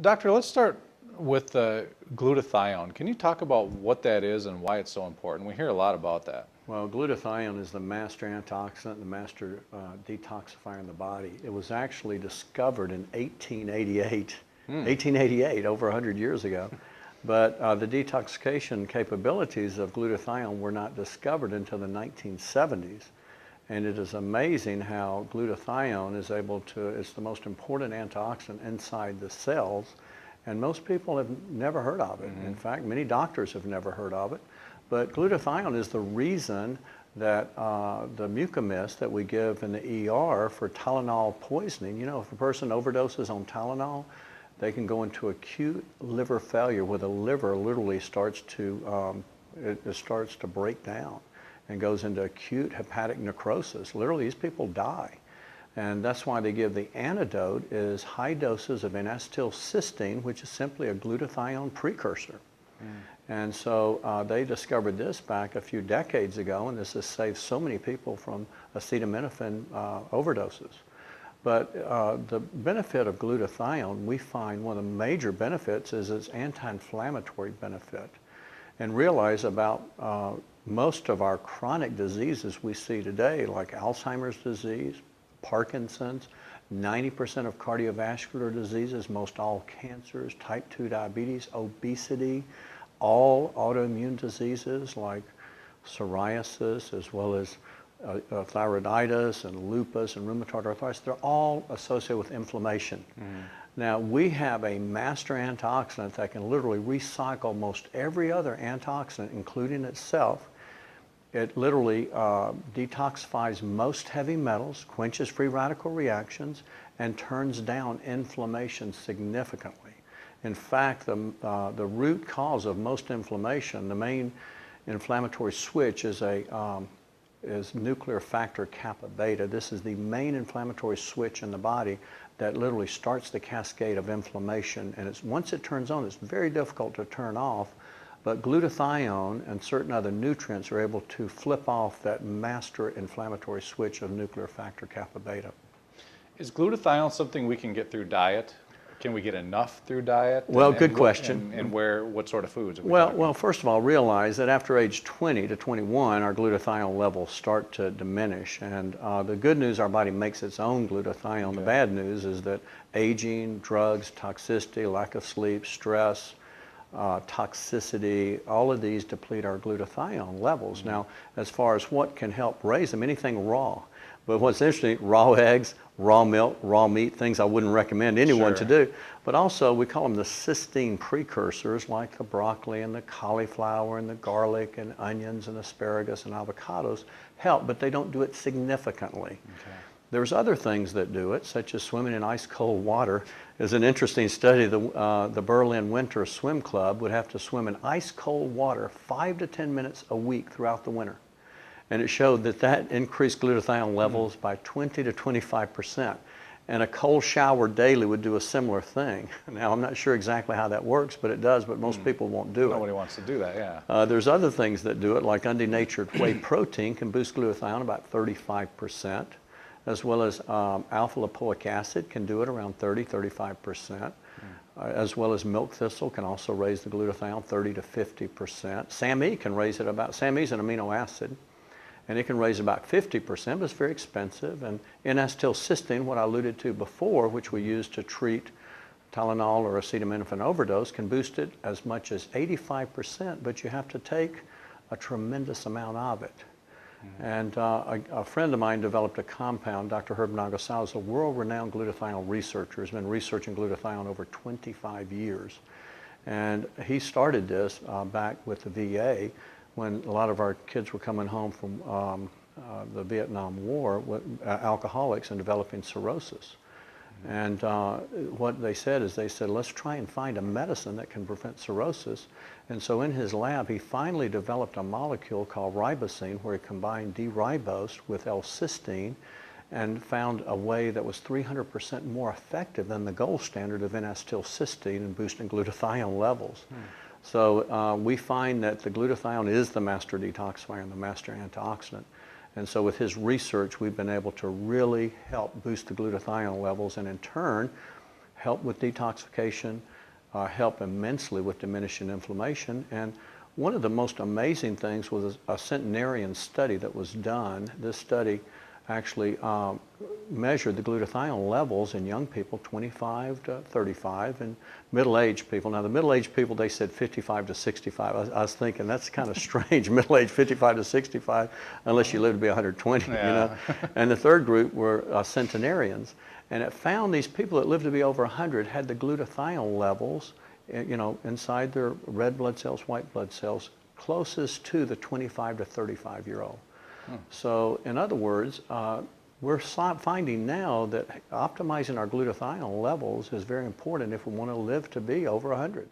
Doctor, let's start with glutathione. Can you talk about what that is and why it's so important? We hear a lot about that. Well, glutathione is the master antioxidant, the master detoxifier in the body. It was actually discovered in 1888, over 100 years ago. But the detoxification capabilities of glutathione were not discovered until the 1970s. And it is amazing how glutathione is able to, it's the most important antioxidant inside the cells, and most people have never heard of it. In fact, many doctors have never heard of it. But glutathione is the reason that the mucomist that we give in the ER for Tylenol poisoning, you know, if a person overdoses on Tylenol, they can go into acute liver failure where the liver literally starts to, it starts to break down and goes into acute hepatic necrosis. Literally, these people die. And that's why they give the antidote is high doses of N-acetylcysteine, which is simply a glutathione precursor. And so they discovered this back a few decades ago, and this has saved so many people from acetaminophen overdoses. But the benefit of glutathione, we find one of the major benefits is its anti-inflammatory benefit. And realize about most of our chronic diseases we see today, like Alzheimer's disease, Parkinson's, 90% of cardiovascular diseases, most all cancers, type 2 diabetes, obesity, all autoimmune diseases like psoriasis, as well as thyroiditis and lupus and rheumatoid arthritis, they're all associated with inflammation. Now, we have a master antioxidant that can literally recycle most every other antioxidant, including itself. It literally detoxifies most heavy metals, quenches free radical reactions, and turns down inflammation significantly. In fact, the root cause of most inflammation, the main inflammatory switch is nuclear factor kappa beta. This is the main inflammatory switch in the body that literally starts the cascade of inflammation. And once it turns on, it's very difficult to turn off. But glutathione and certain other nutrients are able to flip off that master inflammatory switch of nuclear factor kappa beta. Is glutathione something we can get through diet? Can we get enough through diet? Well, good question. And what sort of foods are we talking? Well, first of all, realize that after age 20 to 21, our glutathione levels start to diminish. And the good news, our body makes its own glutathione. Okay. The bad news is that aging, drugs, toxicity, lack of sleep, stress, toxicity, all of these deplete our glutathione levels. Now, as far as what can help raise them, anything raw. But what's interesting, raw eggs, raw milk, raw meat, things I wouldn't recommend anyone to do. But also, we call them the cysteine precursors, like the broccoli and the cauliflower and the garlic and onions and asparagus and avocados help, but they don't do it significantly. Okay. There's other things that do it, such as swimming in ice cold water. There's an interesting study. The Berlin Winter Swim Club would have to swim in ice cold water 5 to 10 minutes a week throughout the winter. And it showed that increased glutathione levels by 20 to 25%. And a cold shower daily would do a similar thing. Now, I'm not sure exactly how that works, but it does, but most people won't do it. Nobody wants to do that, yeah. There's other things that do it, like undenatured whey protein can boost glutathione about 35%, as well as alpha lipoic acid can do it around 35%, as well as milk thistle can also raise the glutathione 30 to 50%. SAMe can raise it about, SAMe is an amino acid, and it can raise about 50%, but it's very expensive. And N-acetylcysteine, what I alluded to before, which we use to treat Tylenol or acetaminophen overdose, can boost it as much as 85%, but you have to take a tremendous amount of it. And a friend of mine developed a compound, Dr. Herb Nagasao is a world-renowned glutathione researcher, has been researching glutathione over 25 years. And he started this back with the VA, when a lot of our kids were coming home from the Vietnam War with alcoholics and developing cirrhosis. And what they said is, let's try and find a medicine that can prevent cirrhosis. And so in his lab, he finally developed a molecule called ribosine, where he combined D-ribose with L-cysteine and found a way that was 300% more effective than the gold standard of N-acetylcysteine in boosting glutathione levels. So we find that the glutathione is the master detoxifier and the master antioxidant. And so with his research, we've been able to really help boost the glutathione levels and in turn help with detoxification, help immensely with diminishing inflammation. And one of the most amazing things was a centenarian study that was done. This study actually measured the glutathione levels in young people 25 to 35 and middle-aged people. Now the middle-aged people, they said 55 to 65. I was thinking that's kind of strange, middle-aged 55 to 65, unless you live to be 120, Yeah. you know. And the third group were centenarians. And it found these people that lived to be over 100 had the glutathione levels, you know, inside their red blood cells, white blood cells, closest to the 25 to 35-year-old. So in other words, we're finding now that optimizing our glutathione levels is very important if we want to live to be over 100.